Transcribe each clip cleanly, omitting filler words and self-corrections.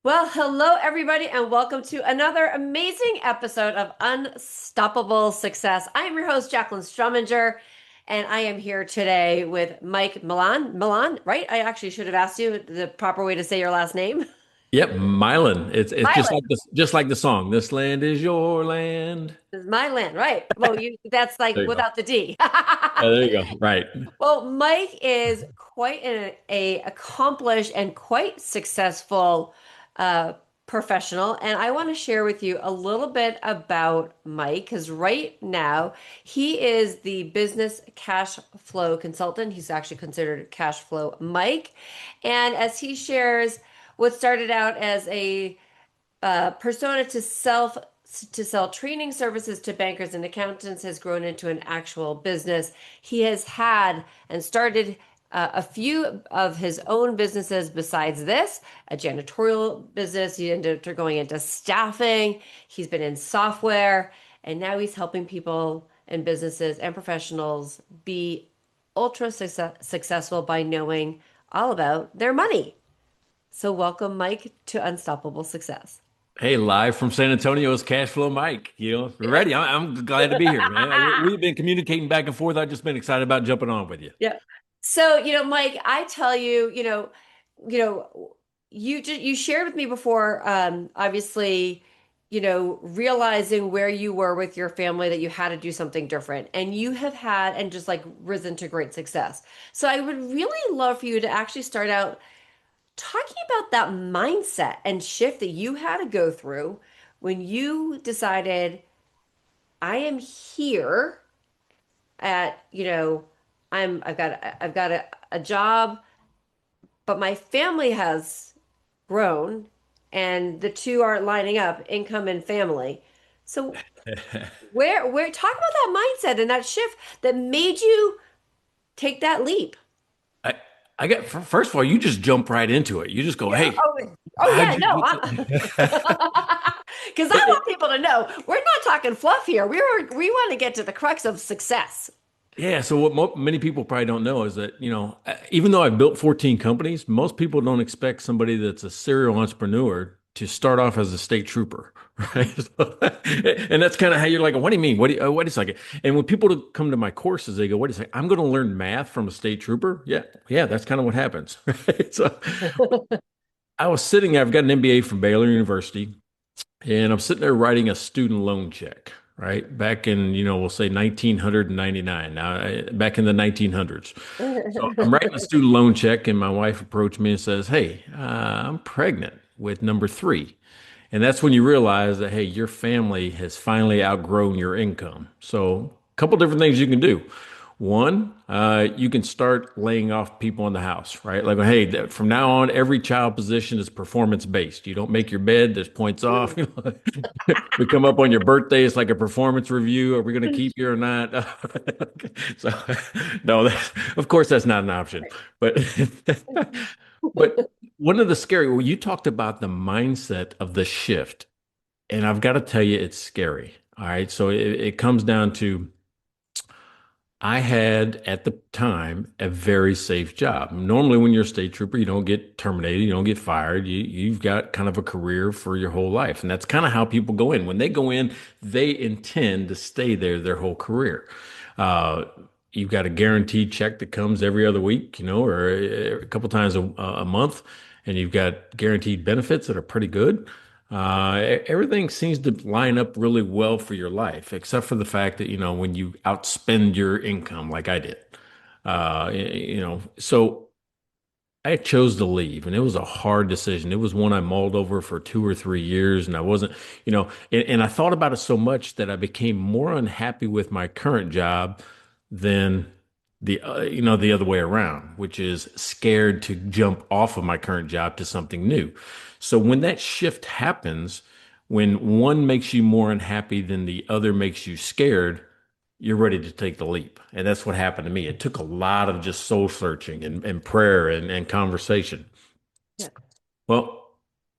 Well, hello, everybody, and welcome to another amazing episode of Unstoppable Success. I am your host, Jaclyn Strominger, and I am here today with Mike Milan. Milan, right? I actually should have asked you the proper way to say your last name. Yep, Milan. It's just Milan. like the song. This land is your land. This is my land, right? Well, that's like There you go. without the D. Yeah, there you go. Right. Well, Mike is quite a accomplished and quite successful uh, professional, and I want to share with you a little bit about Mike because right now he is the business cash flow consultant. He's actually considered cash flow Mike, and as he shares what started out as a persona to sell training services to bankers and accountants has grown into an actual business. He has had and started a few of his own businesses besides this, a janitorial business. He ended up going into staffing. He's been in software, and now he's helping people and businesses and professionals be successful by knowing all about their money. So, welcome, Mike, to Unstoppable Success. Hey, live from San Antonio is Cash Flow Mike. We're ready. I'm glad to be here, man. We've been communicating back and forth. I've just been excited about jumping on with you. Yeah. So, Mike, I tell you, you know, you shared with me before, obviously, realizing where you were with your family that you had to do something different, and you have had and just like risen to great success. So, I would really love for you to actually start out talking about that mindset and shift that you had to go through when you decided, I am here at, I've got a job, but my family has grown and the two aren't lining up, income and family. So where talk about that mindset and that shift that made you take that leap. I, I got first of all, you just jump right into it. You just go, Yeah. hey, Oh how'd yeah, you no. get to Because I want people to know we're not talking fluff here. We want to get to the crux of success. Yeah, so what many people probably don't know is that, even though I've built 14 companies, most people don't expect somebody that's a serial entrepreneur to start off as a state trooper, right? And that's kind of how you're like, what do you mean? Wait a second. And when people come to my courses, they go, wait a second, I'm going to learn math from a state trooper? Yeah, yeah, that's kind of what happens, right? So I've got an MBA from Baylor University, and I'm sitting there writing a student loan check, right? Back in, we'll say 1999, back in the 1900s. So I'm writing a student loan check, and my wife approached me and says, hey, I'm pregnant with number three. And that's when you realize that, hey, your family has finally outgrown your income. So a couple different things you can do. One, you can start laying off people in the house, right? Like, hey, from now on, every child position is performance based. You don't make your bed, there's points off. We come up on your birthday, it's like a performance review. Are we going to keep you or not? So, no, of course, that's not an option. But, but one of the scary, well, you talked about the mindset of the shift, and I've got to tell you, it's scary. All right. So it comes down to, I had at the time a very safe job. Normally, when you're a state trooper, you don't get terminated, you don't get fired. You've got kind of a career for your whole life. And that's kind of how people go in. When they go in, they intend to stay there their whole career. Uh, you've got a guaranteed check that comes every other week, or a couple times a month, and you've got guaranteed benefits that are pretty good. Everything seems to line up really well for your life, except for the fact that, when you outspend your income like I did. So I chose to leave, and it was a hard decision. It was one I mulled over for 2 or 3 years, and I wasn't, and I thought about it so much that I became more unhappy with my current job than the other way around, which is scared to jump off of my current job to something new. So when that shift happens, when one makes you more unhappy than the other makes you scared, you're ready to take the leap. And that's what happened to me. It took a lot of just soul searching and prayer and conversation. Yeah. Well,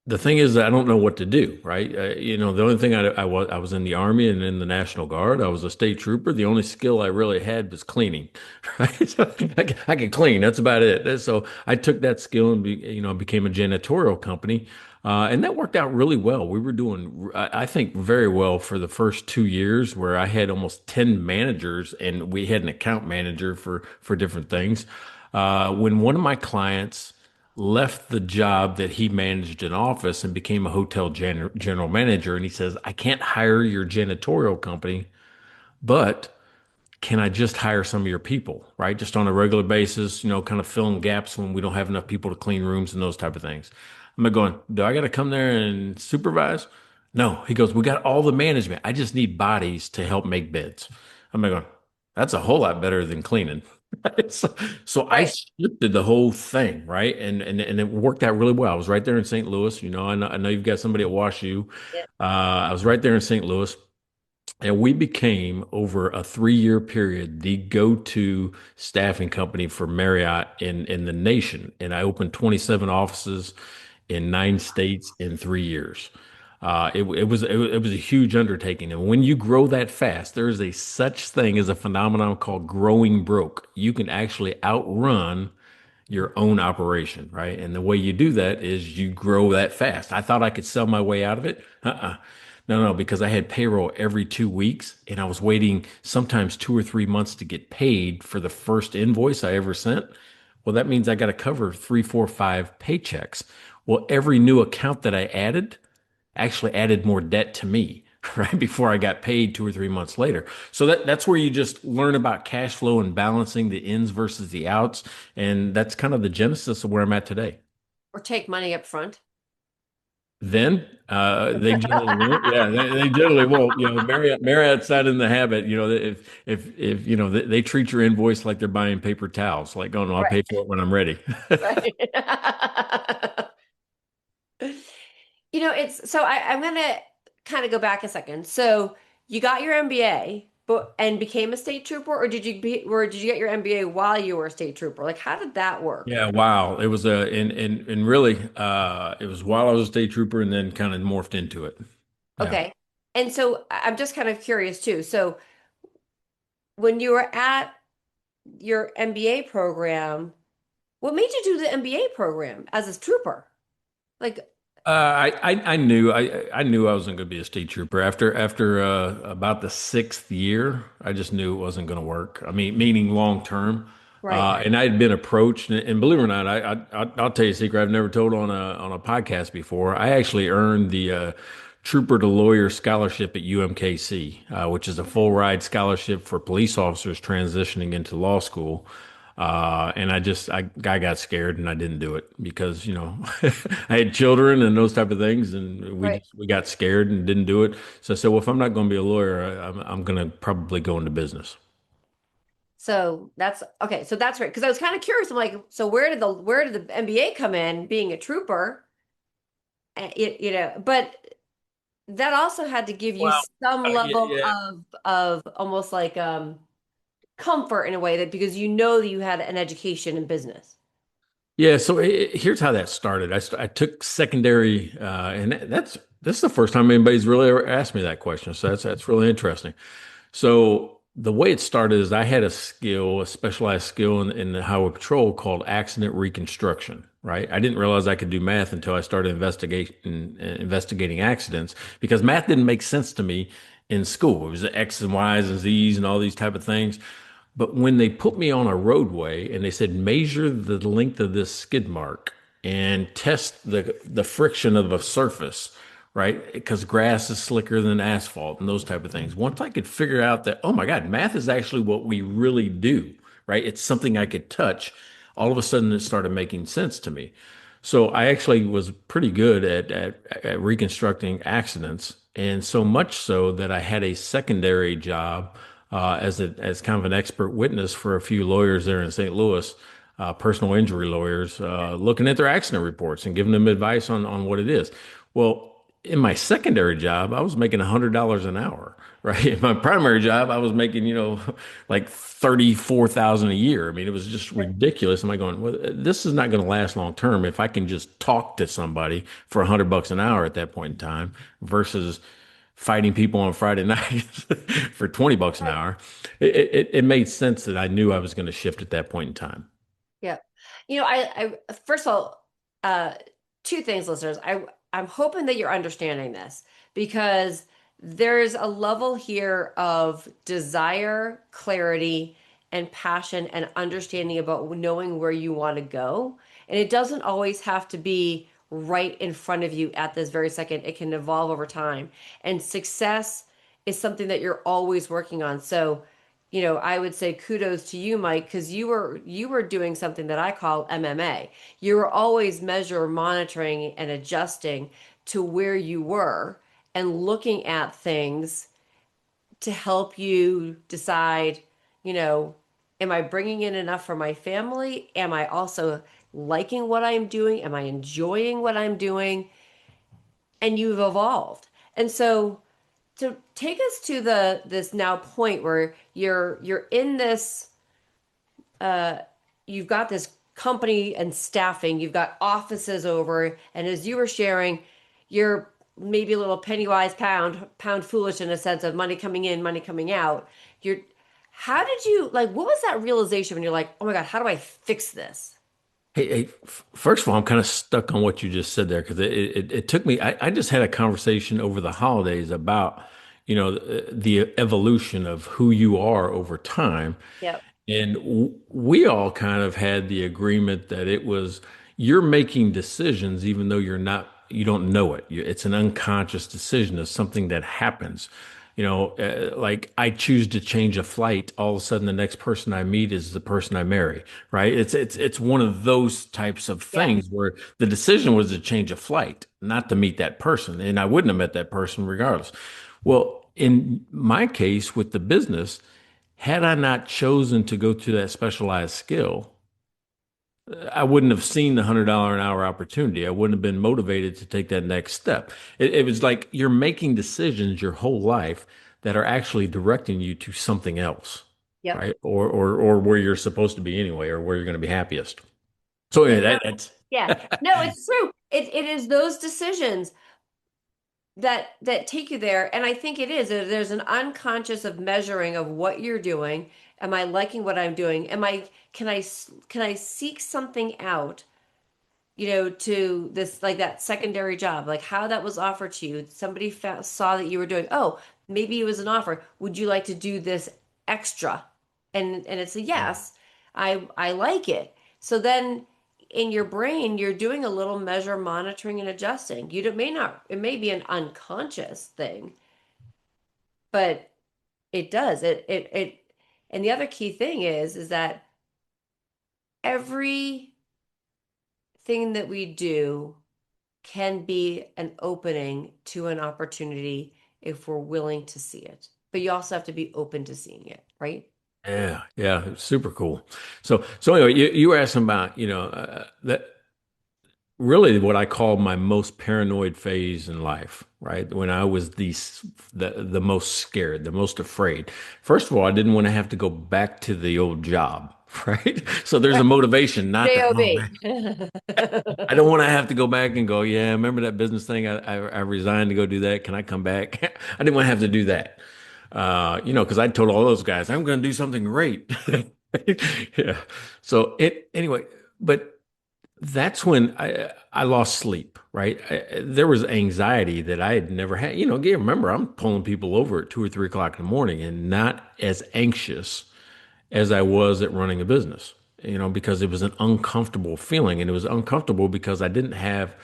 the thing is, I don't know what to do, right? The only thing I was in the Army and in the National Guard. I was a state trooper. The only skill I really had was cleaning, right? So I could clean. That's about it. So I took that skill and became a janitorial company, and that worked out really well. We were doing, I think, very well for the first 2 years, where I had almost 10 managers, and we had an account manager for different things. When one of my clients left the job that he managed in office and became a hotel general manager. And he says, I can't hire your janitorial company, but can I just hire some of your people, right? Just on a regular basis, kind of filling gaps when we don't have enough people to clean rooms and those type of things. I'm like going, do I got to come there and supervise? No. He goes, we got all the management. I just need bodies to help make beds. I'm like going, that's a whole lot better than cleaning. So I Right. shifted the whole thing, right? And it worked out really well. I was right there in St. Louis. I know you've got somebody at WashU. Yeah. I was right there in St. Louis. And we became, over a 3-year period, the go-to staffing company for Marriott in the nation. And I opened 27 offices in 9 states in 3 years. It was a huge undertaking. And when you grow that fast, there is a such thing as a phenomenon called growing broke. You can actually outrun your own operation, right? And the way you do that is you grow that fast. I thought I could sell my way out of it. No, no, because I had payroll every 2 weeks, and I was waiting sometimes 2 or 3 months to get paid for the first invoice I ever sent. Well, that means I got to cover three, four, five paychecks. Well, every new account that I added actually added more debt to me, right? Before I got paid 2 or 3 months later. So that's where you just learn about cash flow and balancing the ins versus the outs. And that's kind of the genesis of where I'm at today. Or take money up front. Then they generally won't. Yeah, they generally won't. Marriott's not in the habit. If they treat your invoice like they're buying paper towels, like, oh no, I'll Right. pay for it when I'm ready. Right. It's so I'm gonna kind of go back a second. So you got your MBA, but and became a state trooper, or did you get your MBA while you were a state trooper? Like, how did that work? Yeah, wow. It was and really, it was while I was a state trooper, and then kind of morphed into it. Yeah. Okay. And so I'm just kind of curious too. So when you were at your MBA program, what made you do the MBA program as a trooper? Like, I knew I wasn't going to be a state trooper after about the 6th year. I just knew it wasn't going to work. I mean, meaning long term. right. And I had been approached, and believe it or not, I'll tell you a secret I've never told on a podcast before. I actually earned the Trooper to Lawyer Scholarship at UMKC, which is a full ride scholarship for police officers transitioning into law school. And I got scared and I didn't do it because, I had children and those type of things, and we Right. just we got scared and didn't do it. So I said, well, if I'm not going to be a lawyer, I'm going to probably go into business. So that's okay. So that's right. Because I was kind of curious. I'm like, so where did the MBA come in, being a trooper? But that also had to give you Well, some yeah, level yeah. of almost like comfort in a way, that because that you had an education in business. Yeah, so here's how that started. I took secondary, and that's the first time anybody's really ever asked me that question. So that's really interesting. So the way it started is I had a specialized skill in the highway patrol called accident reconstruction. Right? I didn't realize I could do math until I started investigating accidents, because math didn't make sense to me in school. It was the X and Y's and Z's and all these type of things. But when they put me on a roadway and they said, measure the length of this skid mark and test the friction of a surface, right? Because grass is slicker than asphalt and those type of things. Once I could figure out that, oh my God, math is actually what we really do, right? It's something I could touch. All of a sudden, it started making sense to me. So I actually was pretty good at reconstructing accidents, and so much so that I had a secondary job as kind of an expert witness for a few lawyers there in St. Louis, personal injury lawyers, looking at their accident reports and giving them advice on what it is. Well, in my secondary job, I was making $100 an hour, right? In my primary job, I was making, like 34,000 a year. I mean, it was just ridiculous. Am I going, well, this is not going to last long term if I can just talk to somebody for $100 an hour at that point in time versus fighting people on Friday night for $20 an hour. It made sense that I knew I was going to shift at that point in time. Yeah. I first of all, two things, listeners. I'm hoping that you're understanding this because there's a level here of desire, clarity, and passion and understanding about knowing where you want to go. And it doesn't always have to be right in front of you at this very second. It can evolve over time. And success is something that you're always working on. So, I would say kudos to you, Mike, because you were doing something that I call MMA. You were always monitoring, and adjusting to where you were and looking at things to help you decide, you know, am I bringing in enough for my family? Am I also liking what I'm doing? Am I enjoying what I'm doing? And you've evolved. And so take us to the this now point where you're in this uh you've got this company and staffing, you've got offices over, and as you were sharing, you're maybe a little penny wise pound foolish in a sense of money coming in, money coming out. You're How did you, like, what was that realization when you're like, oh my God, how do I fix this? First of all, I'm kind of stuck on what you just said there because it took me. I just had a conversation over the holidays about, the evolution of who you are over time. Yep. And we all kind of had the agreement that it was you're making decisions even though you don't know it. It's an unconscious decision. It's something that happens. Like I choose to change a flight, all of a sudden the next person I meet is the person I marry, right? It's one of those types of Yeah. things where the decision was to change a flight, not to meet that person, and I wouldn't have met that person regardless. Well, in my case with the business, had I not chosen to go to that specialized skill, I wouldn't have seen the $100 an hour opportunity. I wouldn't have been motivated to take that next step. It was like you're making decisions your whole life that are actually directing you to something else, Yep. right? Or where you're supposed to be anyway, or where you're going to be happiest. So Yeah. anyway, No, that's yeah. No, it's true. It is those decisions that take you there, and I think it is there's an unconscious of measuring of what you're doing. Am I liking what I'm doing? Am I can I seek something out, to this, like that secondary job, like how that was offered to you. Somebody saw that you were doing, oh, maybe it was an offer. Would you like to do this extra? And it's a yes. I like it. So then in your brain, you're doing a little measure, monitoring and adjusting. You may not, it may be an unconscious thing, but it does. And the other key thing is that everything that we do can be an opening to an opportunity if we're willing to see it. But you also have to be open to seeing it, right? yeah, yeah, it's super cool. So anyway, you were asking about, that really what I call my most paranoid phase in life, right? When I was the most scared, the most afraid. First of all, I didn't want to have to go back to the old job, right? So there's Right. a motivation not to, oh JOB. man, I don't want to have to go back and go, yeah, remember that business thing? I resigned to go do that. Can I come back? I didn't want to have to do that. Because I told all those guys, I'm going to do something great. Yeah. So anyway, but that's when I lost sleep, right? There was anxiety that I had never had. Again, remember, I'm pulling people over at 2 or 3 o'clock in the morning and not as anxious as I was at running a business, because it was an uncomfortable feeling. And it was uncomfortable because I didn't have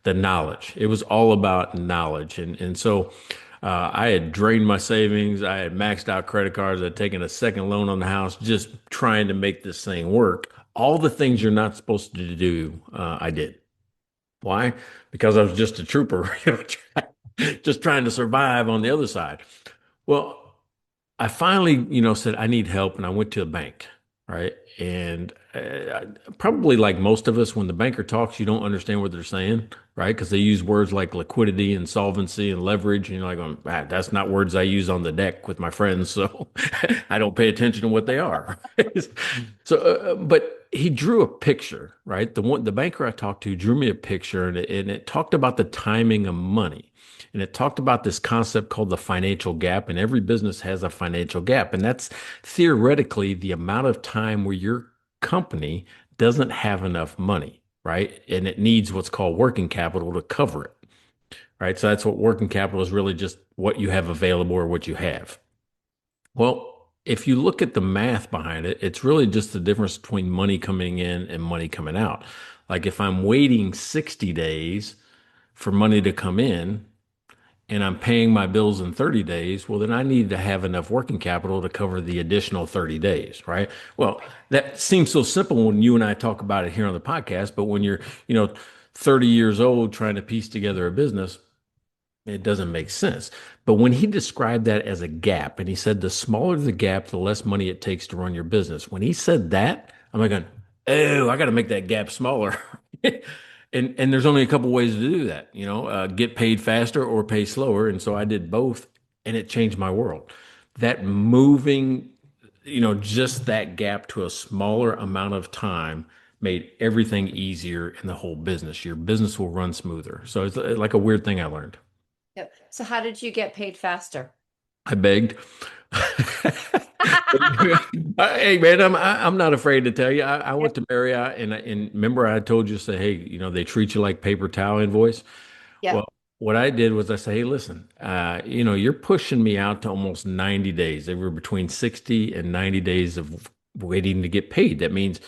the knowledge. It was all about knowledge. And so I had drained my savings. I had maxed out credit cards. I'd taken a second loan on the house, just trying to make this thing work. All the things you're not supposed to do, I did. Why? Because I was just a trooper, just trying to survive on the other side. Well, I finally, said I need help, and I went to a bank, right? And probably like most of us, when the banker talks, you don't understand what they're saying. right? Because they use words like liquidity and solvency and leverage. And you're like, that's not words I use on the deck with my friends. So I don't pay attention to what they are. So, but he drew a picture, right? The banker I talked to drew me a picture and it talked about the timing of money. And it talked about this concept called the financial gap, and every business has a financial gap. And that's theoretically the amount of time where your company doesn't have enough money, right? And it needs what's called working capital to cover it, right? So that's what working capital is really just what you have available or what you have. Well, if you look at the math behind it, it's really just the difference between money coming in and money coming out. Like if I'm waiting 60 days for money to come in, and I'm paying my bills in 30 days, well, then I need to have enough working capital to cover the additional 30 days, right? Well, that seems so simple when you and I talk about it here on the podcast, but when you're, you know, 30 years old trying to piece together a business, it doesn't make sense. But when he described that as a gap, and he said the smaller the gap, the less money it takes to run your business. When he said that, I'm like, going, oh, I got to make that gap smaller. And there's only a couple ways to do that, get paid faster or pay slower. And so I did both, and it changed my world. That moving, just that gap to a smaller amount of time made everything easier in the whole business. Your business will run smoother. So it's like a weird thing I learned. Yep. So how did you get paid faster? I begged. Hey man, I'm not afraid to tell you. I went Yep. to Marriott and remember I told you say, hey, they treat you like paper towel invoice. Well, Yep. what I did was I say, hey, listen, you're pushing me out to almost 90 days. They were between 60 and 90 days of waiting to get paid. That means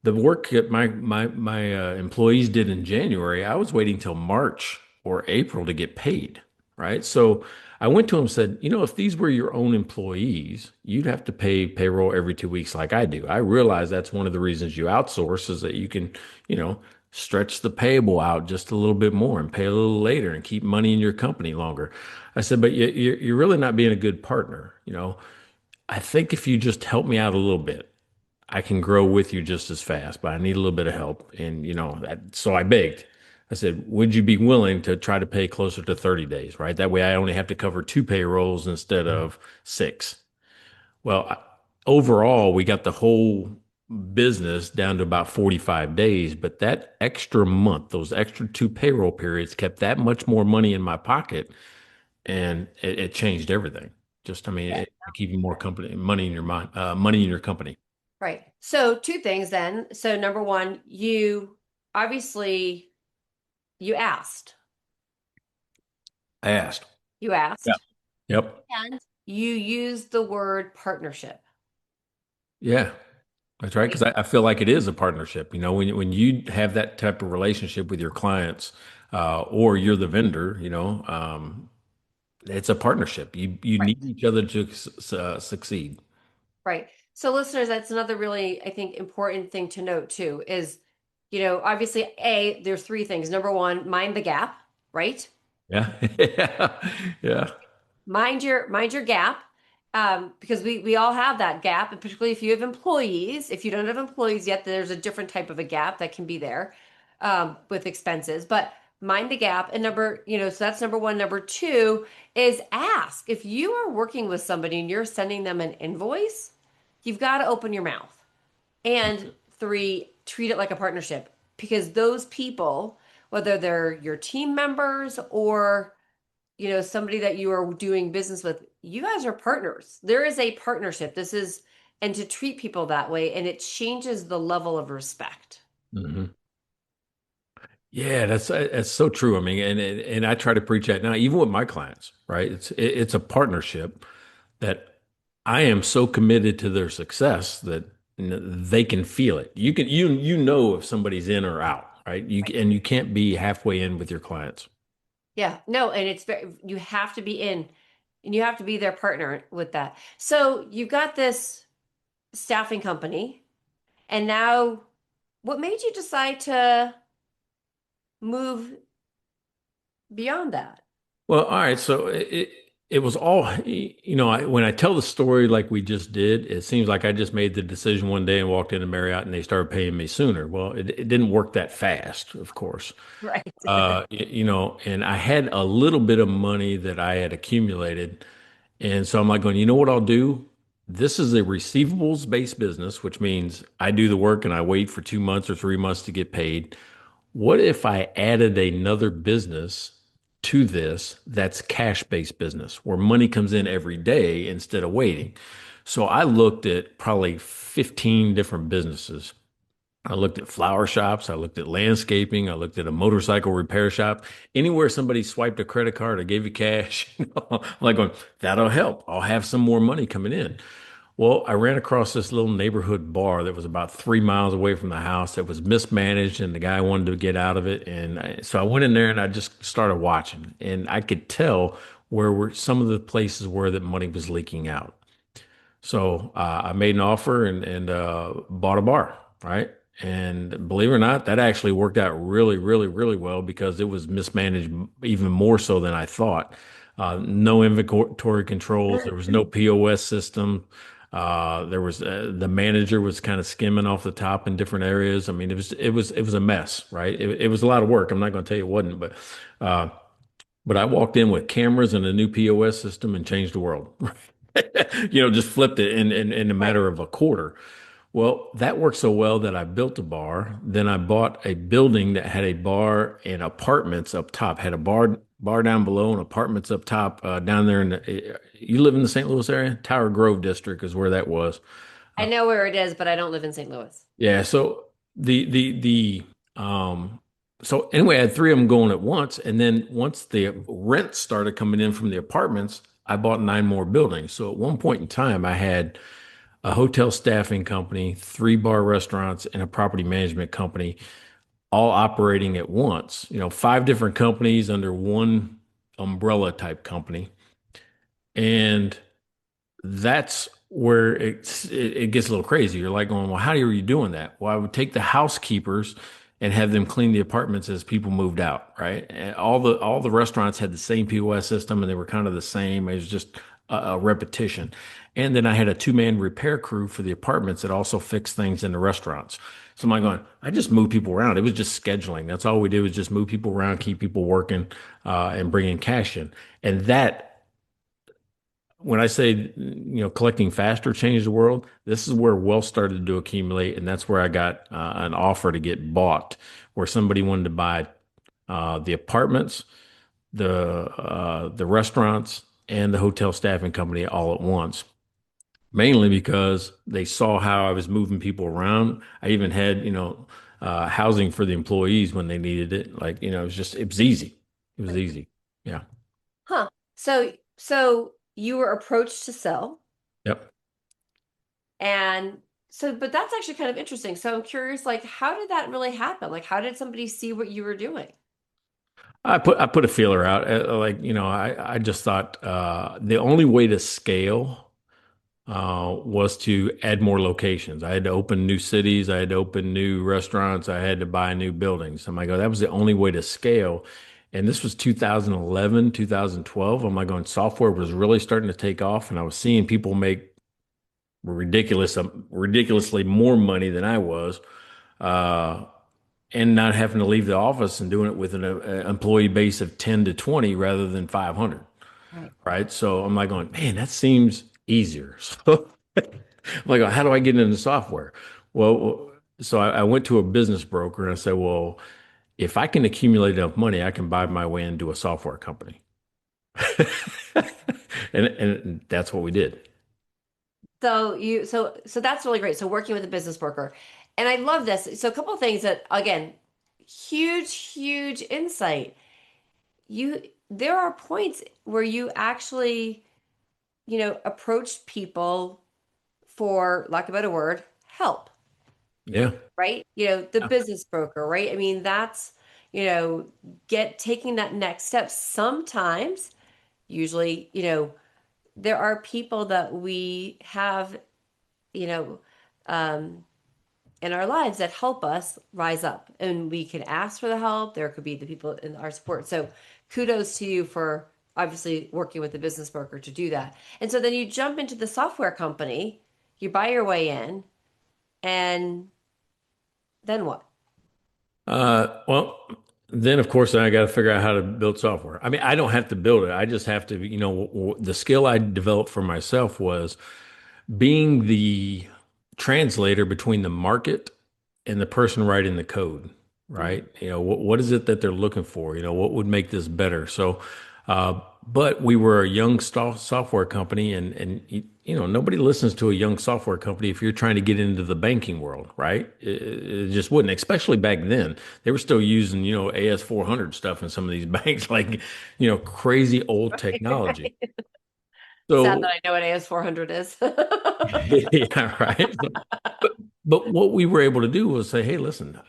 the work that my employees did in January, I was waiting till March or April to get paid, right? So I went to him and said, if these were your own employees, you'd have to pay payroll every 2 weeks like I do. I realize that's one of the reasons you outsource is that you can, you know, stretch the payable out just a little bit more and pay a little later and keep money in your company longer. I said, but you're really not being a good partner. I think if you just help me out a little bit, I can grow with you just as fast, but I need a little bit of help. And, so I begged. I said, would you be willing to try to pay closer to 30 days, right? That way I only have to cover two payrolls instead of six. Well, overall, we got the whole business down to about 45 days, but that extra month, those extra two payroll periods kept that much more money in my pocket and it changed everything. Just, I mean, Yeah. keeping more company money in your mind, money in your company. Right. So two things then. So number one, you obviously you asked. I asked. You Yeah. asked. Yep. And you used the word partnership. Yeah. That's right. Right? Because I feel like it is a partnership. When you have that type of relationship with your clients, or you're the vendor, it's a partnership. You Right. need each other to succeed. Right. So listeners, that's another really, I think, important thing to note too, is, obviously, there's three things. Number one, mind the gap, right? Yeah. Yeah. Yeah. Mind your gap, because we all have that gap, and particularly if you have employees. If you don't have employees yet, there's a different type of a gap that can be there, with expenses. But mind the gap, and so that's number one. Number two is ask. If you are working with somebody and you're sending them an invoice, you've got to open your mouth. And three, treat it like a partnership, because those people, whether they're your team members or somebody that you are doing business with, you guys are partners. There is a partnership. And to treat people that way, and it changes the level of respect. Hmm. Yeah, that's so true. I mean, and I try to preach that now, even with my clients, right? It's a partnership that I am so committed to their success that they can feel it. You know if somebody's in or out, right? And you can't be halfway in with your clients. Yeah, no, and you have to be in, and you have to be their partner with that. So you've got this staffing company, and now what made you decide to move beyond that? Well, all right. So it was all, when I tell the story like we just did, it seems like I just made the decision one day and walked into Marriott and they started paying me sooner. Well, it didn't work that fast, of course. Right. And I had a little bit of money that I had accumulated. And so I'm like going, you know what I'll do? This is a receivables based business, which means I do the work and I wait for 2 months or 3 months to get paid. What if I added another business to this that's cash based business where money comes in every day instead of waiting? So I looked at probably 15 different businesses. I looked at flower shops. I looked at landscaping. I looked at a motorcycle repair shop. Anywhere somebody swiped a credit card or gave you cash, I'm like going, that'll help. I'll have some more money coming in. Well, I ran across this little neighborhood bar that was about 3 miles away from the house that was mismanaged, and the guy wanted to get out of it. So I went in there and I just started watching, and I could tell where were some of the places where that money was leaking out. So I made an offer and bought a bar, right? And believe it or not, that actually worked out really, really, really well because it was mismanaged even more so than I thought. No inventory controls. There was no POS system. The manager was kind of skimming off the top in different areas. I mean, it was a mess, right? It was a lot of work. I'm not going to tell you it wasn't, uh, but I walked in with cameras and a new POS system and changed the world. Just flipped it in a Right. matter of a quarter. Well, that worked so well that I built a bar. Then I bought a building that had a bar and apartments up top, had a bar down below and apartments up top, down there you live in the St. Louis area? Tower Grove district is where that was. I know where it is, but I don't live in St. Louis. Yeah, so the um so anyway, I had three of them going at once, and then once the rent started coming in from the apartments, I bought nine more buildings. So at one point in time, I had a hotel staffing company, three bar restaurants, and a property management company all operating at once. Five different companies under one umbrella type company. And that's where it gets a little crazy. You're like going, well, how are you doing that? Well, I would take the housekeepers and have them clean the apartments as people moved out, right? And all the restaurants had the same POS system and they were kind of the same. It was just a repetition. And then I had a two-man repair crew for the apartments that also fixed things in the restaurants. So I'm like going, I just move people around. It was just scheduling. That's all we did was just move people around, keep people working, and bring in cash in. And that when I say, collecting faster changed the world, this is where wealth started to accumulate. And that's where I got an offer to get bought, where somebody wanted to buy the apartments, the restaurants, and the hotel staffing company all at once. Mainly because they saw how I was moving people around. I even had, housing for the employees when they needed it. Like, it was easy. It was Right. easy. Yeah. Huh. So you were approached to sell, Yep. and but that's actually kind of interesting. So I'm curious, like, how did that really happen? Like, how did somebody see what you were doing? I put a feeler out. Like, I just thought the only way to scale was to add more locations. I had to open new cities. I had to open new restaurants. I had to buy new buildings. I'm like, oh, that was the only way to scale. And this was 2011, 2012. I'm like, going, software was really starting to take off, and I was seeing people make ridiculously more money than I was. Uh, and not having to leave the office and doing it with an employee base of 10 to 20 rather than 500. Right. Right. So I'm like going, man, that seems easier. So I'm like, how do I get into software? So I went to a business broker and I said, well, if I can accumulate enough money, I can buy my way into a software company. And that's what we did. So that's really great. So working with a business broker. And I love this. So a couple of things that again, huge insight. You There are points where you actually, approached people for lack of a better word, help, Yeah. right? The business broker, right? I mean, that's, you know, get taking that next step. Sometimes, usually, there are people that we have, you know, um, in our lives that help us rise up, and we can ask for the help. There could be the people in our support. So kudos to you for obviously working with a business broker to do that. And so then you jump into the software company, you buy your way in, and then what? Well, then of course I got to figure out how to build software. I mean, I don't have to build it. I just have to, the skill I developed for myself was being the translator between the market and the person writing the code, Mhm. right? What is it that they're looking for? What would make this better? So, but we were a young software company, and nobody listens to a young software company if you're trying to get into the banking world, right? It just wouldn't, especially back then. They were still using, AS400 stuff in some of these banks, like, crazy old technology. Right. Sad that So I know what AS400 is. yeah, right. But but what we were able to do was say, hey, listen,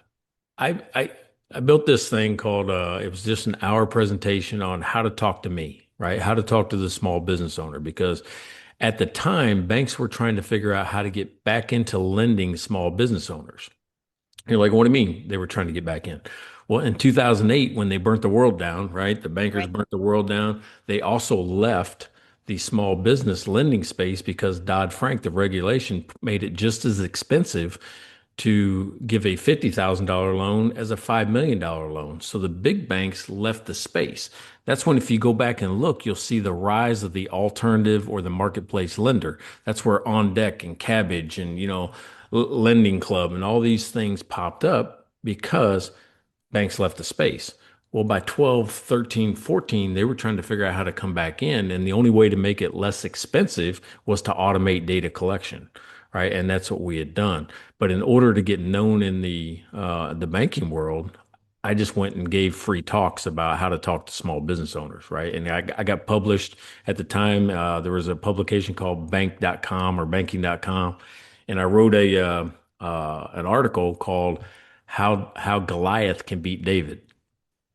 I I I built this thing called it was just an hour presentation on how to talk to me, right? How to talk to the small business owner because at the time banks were trying to figure out how to get back into lending small business owners. You're like, what do you mean they were trying to get back in? Well, in 2008, when they burnt the world down, right? The bankers Right. burnt the world down. They also left the small business lending space because Dodd-Frank, the regulation, made it just as expensive to give a $50,000 loan as a $5 million loan. So the big banks left the space. That's when, if you go back and look, you'll see the rise of the alternative or the marketplace lender. That's where On Deck and Cabbage and, Lending Club and all these things popped up because banks left the space. Well, by 12, 13, 14, they were trying to figure out how to come back in. And the only way to make it less expensive was to automate data collection, right? And that's what we had done. But in order to get known in the banking world, I just went and gave free talks about how to talk to small business owners, right? And I got published at the time. There was a publication called bank.com or banking.com. And I wrote an article called how Goliath can beat David,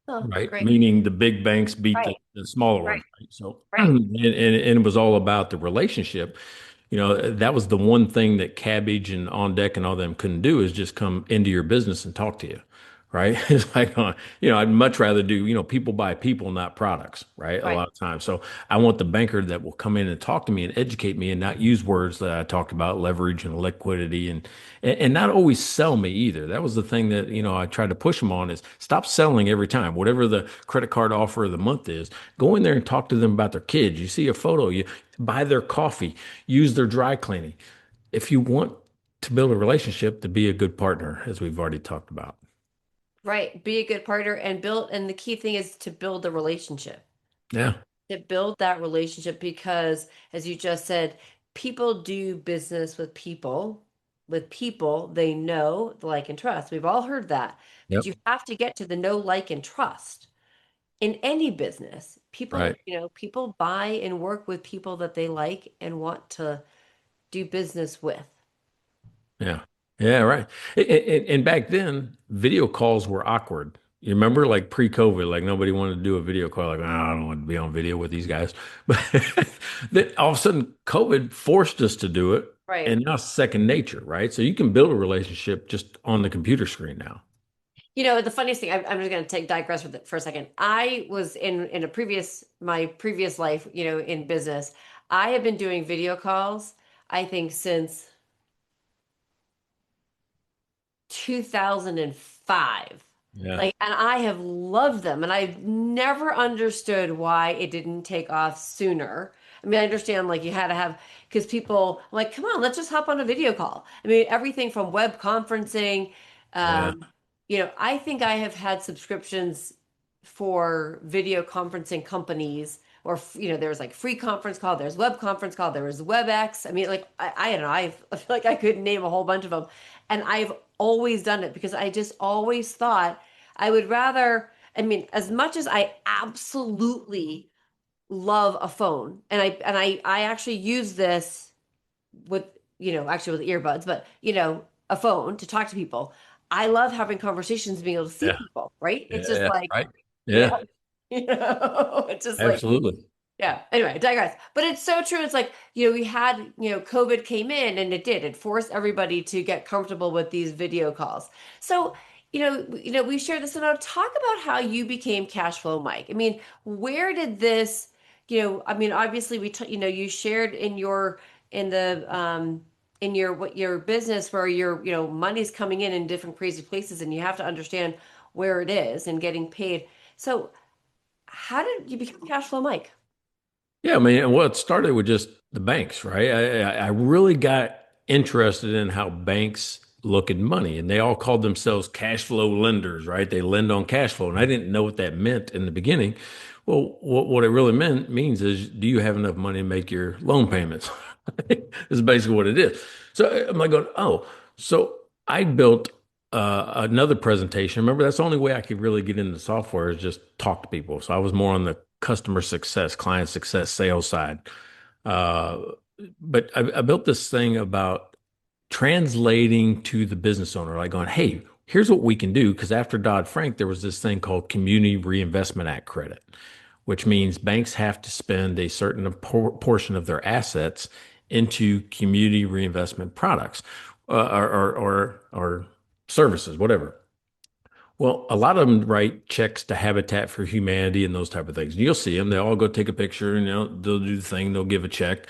Oh, right? great. Meaning the big banks beat Right. the smaller Right. ones, right? So, Right. and it was all about the relationship. That was the one thing that Cabbage and On Deck and all them couldn't do is just come into your business and talk to you, right? It's like, I'd much rather do, people buy people, not products, right? A Right. lot of times. So I want the banker that will come in and talk to me and educate me and not use words that I talked about, leverage and liquidity and not always sell me either. That was the thing that, I tried to push them on is stop selling every time. Whatever the credit card offer of the month is, go in there and talk to them about their kids. You see a photo, you buy their coffee, use their dry cleaning. If you want to build a relationship, to be a good partner, as we've already talked about. Right. Be a good partner and build, and the key thing is to build the relationship. Yeah. To build that relationship because, as you just said, people do business with people they know, like, and trust. We've all heard that. But Yep. you have to get to the know, like, and trust in any business. Right. People buy and work with people that they like and want to do business with. Yeah. Yeah. Right. And back then, video calls were awkward. You remember, like pre-COVID, like nobody wanted to do a video call. Like, "Oh, I don't want to be on video with these guys." But then all of a sudden, COVID forced us to do it, Right. and now it's second nature, right? So you can build a relationship just on the computer screen now. The funniest thing, I'm just going to take digress with it for a second. I was in my previous life, in business. I have been doing video calls, I think, since 2005. Yeah. Like, and I have loved them, and I've never understood why it didn't take off sooner. I mean, I understand like you had to have because people like, come on, let's just hop on a video call. I mean, everything from web conferencing. Yeah. Um, I think I have had subscriptions for video conferencing companies, or there's like free conference call, there's web conference call, there was WebEx. I mean, like I don't know, I feel like I could name a whole bunch of them, and I've always done it because I just always thought I would rather. I mean, as much as I absolutely love a phone, and I actually use this with actually with earbuds, but a phone to talk to people. I love having conversations, being able to see Yeah. people, right? It's just Yeah. like, Right. you know, Yeah. it's just like, Absolutely. yeah. Anyway, I digress. But it's so true. It's like, we had, COVID came in and it forced everybody to get comfortable with these video calls. So, we share this and talk about how you became cash flow Mike. I mean, where did this I mean, obviously you shared in your what your business where your money's coming in different crazy places and you have to understand where it is and getting paid. So how did you become cash flow Mike? Yeah, I mean, well, it started with just the banks, right? I really got interested in how banks look at money, and they all called themselves cash flow lenders, right? They lend on cash flow, and I didn't know what that meant in the beginning. Well, what it really means is, do you have enough money to make your loan payments? Is basically what it is. So I'm like going, oh, so I built another presentation. Remember, that's the only way I could really get into software is just talk to people. So I was more on the customer success, client success, sales side. Uh, but I built this thing about translating to the business owner, like going, hey, here's what we can do. Because after Dodd-Frank, there was this thing called Community Reinvestment Act credit, which means banks have to spend a certain portion of their assets into community reinvestment products or services, whatever. Well, a lot of them write checks to Habitat for Humanity and those type of things. You'll see them. They all go take a picture and they'll do the thing. They'll give a check,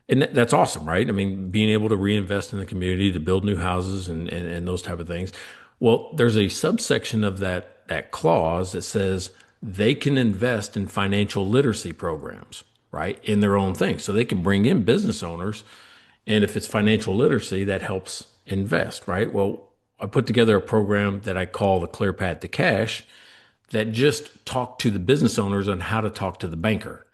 and that's awesome, right? I mean, being able to reinvest in the community to build new houses and those type of things. Well, there's a subsection of that clause that says they can invest in financial literacy programs, right, in their own thing. So they can bring in business owners, and if it's financial literacy, that helps invest, right? Well, I put together a program that I call the Clear Path to Cash that just talked to the business owners on how to talk to the banker,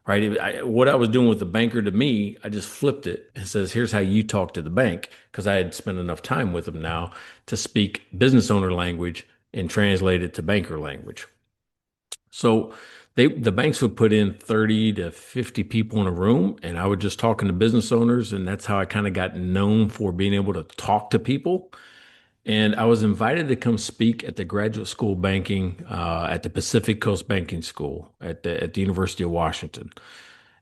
right? What I was doing with the banker to me, I just flipped it and says, here's how you talk to the bank, because I had spent enough time with them now to speak business owner language and translate it to banker language. So the banks would put in 30 to 50 people in a room, and I would just talking to business owners, and that's how I kind of got known for being able to talk to people. And I was invited to come speak at the graduate school banking at the Pacific Coast Banking School at the University of Washington.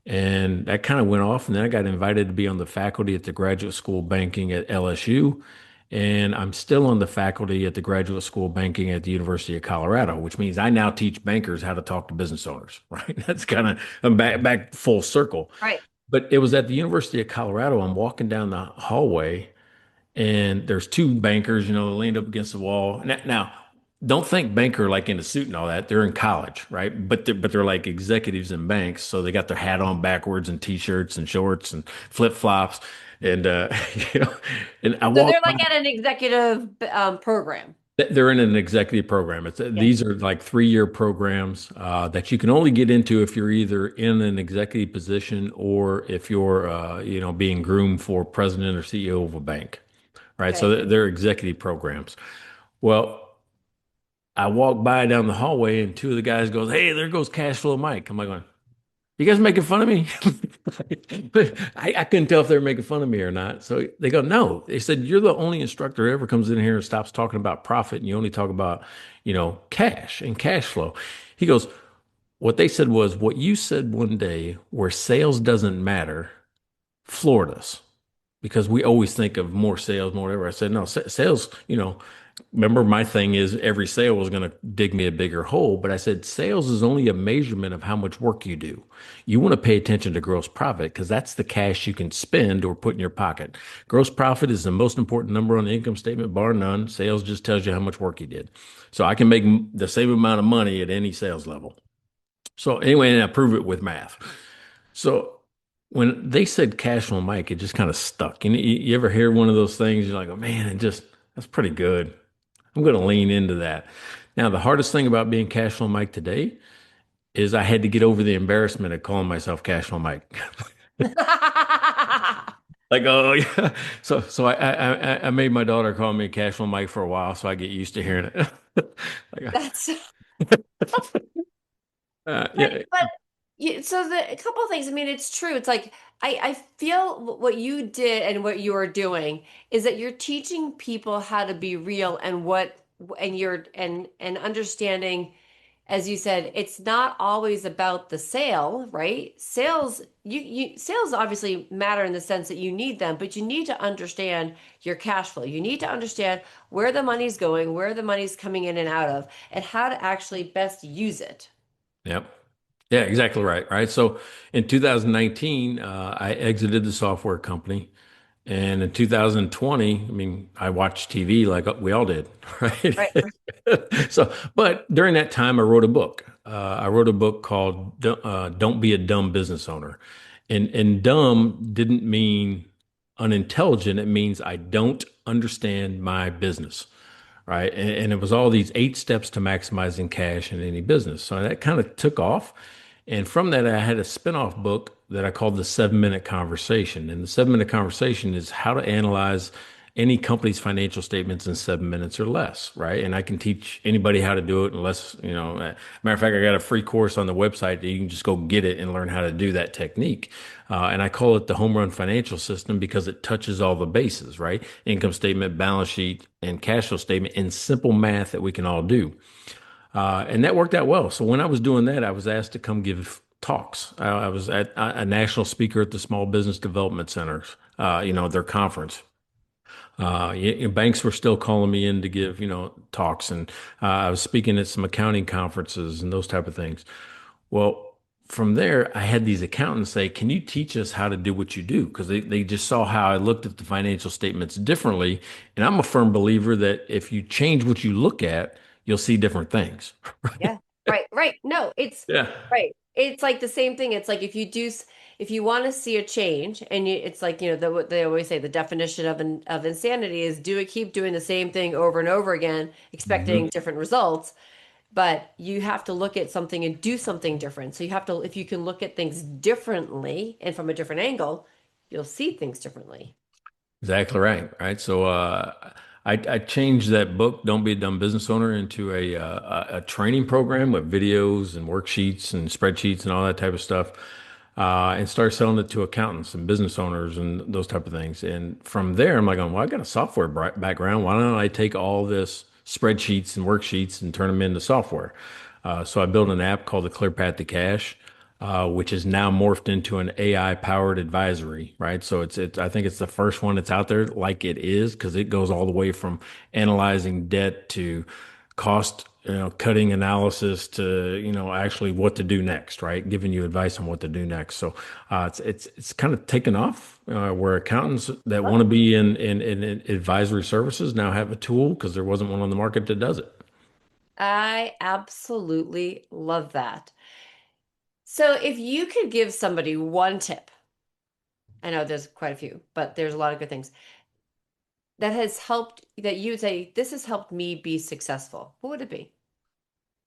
And that kind of went off. And then I got invited to be on the faculty at the graduate school banking at LSU. And I'm still on the faculty at the graduate school banking at the University of Colorado, which means I now teach bankers how to talk to business owners, right? That's kind of, I'm back full circle. Right. But it was at the University of Colorado. I'm walking down the hallway and there's two bankers, leaned up against the wall. Now, don't think banker like in a suit and all that. They're in college, right? But they're like executives in banks, so they got their hat on backwards and t-shirts and shorts and flip flops, and you know. And I So they're walked by. like at an executive program. They're in an executive program. Yeah. These are like 3-year programs that you can only get into if you're either in an executive position or if you're being groomed for president or CEO of a bank, right? So Okay. they're executive programs. Well, I walk by down the hallway and two of the guys goes, "Hey, there goes Cash Flow Mike." I'm like going, "You guys making fun of me?" But I couldn't tell if they were making fun of me or not. So they go, "No." They said, "You're the only instructor who ever comes in here and stops talking about profit and you only talk about, cash and cash flow." He goes, "What they said was what you said one day where sales doesn't matter floored us because we always think of more sales, more whatever." I said, "No, sales, remember my thing is every sale was going to dig me a bigger hole, but I said sales is only a measurement of how much work you do. You want to pay attention to gross profit because that's the cash you can spend or put in your pocket. Gross profit is the most important number on the income statement, bar none. Sales just tells you how much work you did. So I can make the same amount of money at any sales level." So anyway, and I prove it with math. So when they said cash flow Mike, it just kind of stuck. And you ever hear one of those things? You're like, oh man, that's pretty good. I'm going to lean into that. Now, the hardest thing about being cash flow Mike today is I had to get over the embarrassment of calling myself cash flow Mike. Like, oh yeah. So I made my daughter call me cash flow Mike for a while, so I get used to hearing it. Like, That's yeah, but so a couple of things. I mean, it's true. It's like I feel what you did and what you are doing is that you're teaching people how to be real and and understanding, as you said, it's not always about the sale, right? Sales obviously matter in the sense that you need them, but you need to understand your cash flow. You need to understand where the money's going, where the money's coming in and out of, and how to actually best use it. yep. Yeah, exactly right. Right. So in 2019, I exited the software company. And in 2020, I mean, I watched TV like we all did, right? Right. So, but during that time, I wrote a book. I wrote a book called "Don't Be a Dumb Business Owner," and dumb didn't mean unintelligent. It means I don't understand my business, right? And it was all these 8 steps to maximizing cash in any business. So that kind of took off. And from that, I had a spin-off book that I called the 7 Minute Conversation. And the 7 Minute Conversation is how to analyze any company's financial statements in 7 minutes or less, right? And I can teach anybody how to do it in less, matter of fact, I got a free course on the website that you can just go get it and learn how to do that technique. And I call it the home run financial system because it touches all the bases, right? Income statement, balance sheet, and cash flow statement in simple math that we can all do. And that worked out well. So when I was doing that, I was asked to come give talks. I was at a national speaker at the Small Business Development Centers, their conference. Banks were still calling me in to give, talks, and I was speaking at some accounting conferences and those type of things. Well, from there, I had these accountants say, "Can you teach us how to do what you do?" Because they just saw how I looked at the financial statements differently. And I'm a firm believer that if you change what you look at, you'll see different things. Yeah. Right. Right. No, it's Yeah. right. It's like the same thing. It's like if you do, if you want to see a change, and it's like, what they always say, the definition of insanity is keep doing the same thing over and over again, expecting Hmm. different results. But you have to look at something and do something different. So you have to, if you can look at things differently and from a different angle, you'll see things differently. Exactly right. Right. So I changed that book, "Don't Be a Dumb Business Owner," into a training program with videos and worksheets and spreadsheets and all that type of stuff, and started selling it to accountants and business owners and those type of things. And from there, I'm like, well, I got a software background. Why don't I take all this spreadsheets and worksheets and turn them into software? So I built an app called the Clear Path to Cash, which is now morphed into an AI powered advisory, right? So I think it's the first one that's out there like it is because it goes all the way from analyzing debt to cost, cutting analysis to, actually what to do next, right? Giving you advice on what to do next. So, it's kind of taken off, where accountants that want to be in advisory services now have a tool because there wasn't one on the market that does it. I absolutely love that. So if you could give somebody one tip, I know there's quite a few, but there's a lot of good things that has helped, that you would say, this has helped me be successful. What would it be?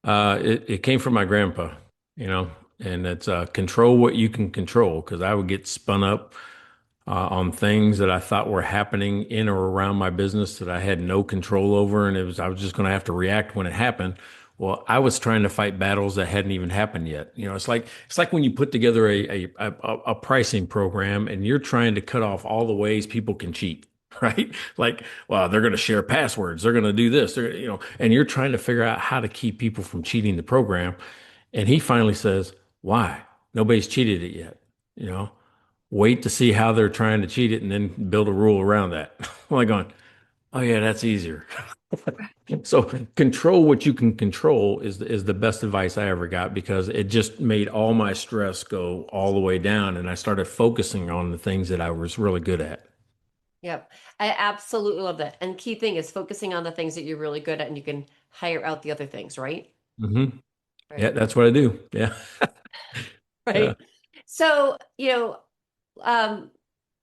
It came from my grandpa, you know, and it's control what you can control because I would get spun up on things that I thought were happening in or around my business that I had no control over, and I was just going to have to react when it happened. Well, I was trying to fight battles that hadn't even happened yet. It's like when you put together a pricing program and you're trying to cut off all the ways people can cheat. Right? Like, well, they're going to share passwords. They're going to do this. And you're trying to figure out how to keep people from cheating the program. And he finally says, "Why? Nobody's cheated it yet. You know, wait to see how they're trying to cheat it and then build a rule around that." I'm like going, "Oh yeah, that's easier." So control what you can control is the best advice I ever got because it just made all my stress go all the way down and I started focusing on the things that I was really good at. Yep. I absolutely love that. And key thing is focusing on the things that you're really good at and you can hire out the other things, right? Hmm. Yeah, Right. that's what I do. Yeah. Yeah. Right. So, um,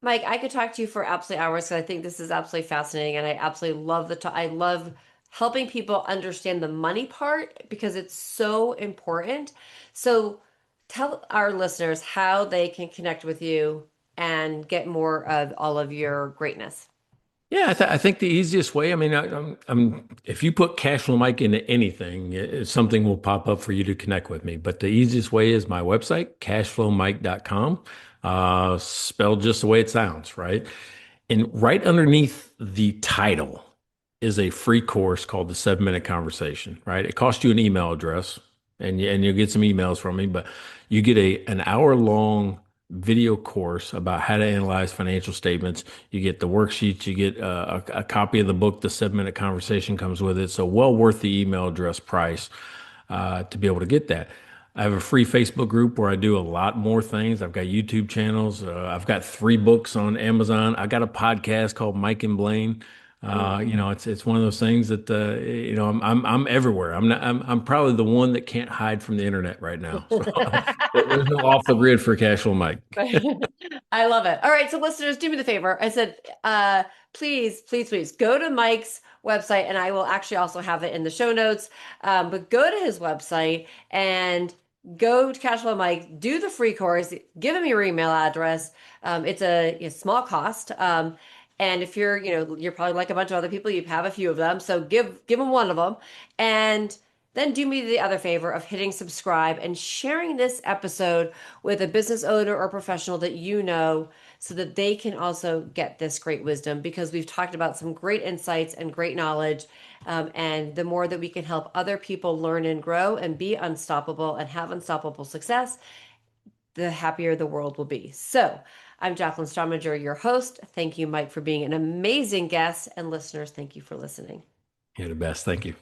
Mike, I could talk to you for absolutely hours because I think this is absolutely fascinating and I absolutely love I love helping people understand the money part because it's so important. So tell our listeners how they can connect with you and get more of all of your greatness. Yeah, I think the easiest way, I mean, if you put Cashflow Mike into anything, something will pop up for you to connect with me. But the easiest way is my website, cashflowmike.com, spelled just the way it sounds, right? And right underneath the title is a free course called the 7 Minute Conversation, right? It costs you an email address and you'll get some emails from me, but you get an hour long video course about how to analyze financial statements. You get the worksheets, you get a copy of the book, the 7 Minute Conversation comes with it. So well worth the email address price to be able to get that. I have a free Facebook group where I do a lot more things. I've got YouTube channels. I've got 3 books on Amazon. I got a podcast called Mike and Blaine. It's one of those things that I'm everywhere. I'm probably the one that can't hide from the internet right now. So there's no off the grid for Cashflow Mike. I love it. All right, so listeners, do me the favor. I said, please, please, please go to Mike's website, and I will actually also have it in the show notes. But go to his website and go to Cashflow Mike, do the free course, give him your email address. It's a small cost. And if you're probably like a bunch of other people, you have a few of them. So give him one of them, and then do me the other favor of hitting subscribe and sharing this episode with a business owner or professional that you know so that they can also get this great wisdom because we've talked about some great insights and great knowledge. And the more that we can help other people learn and grow and be unstoppable and have unstoppable success, the happier the world will be. So, I'm Jaclyn Strominger, your host. Thank you, Mike, for being an amazing guest. And listeners, thank you for listening. You're the best. Thank you.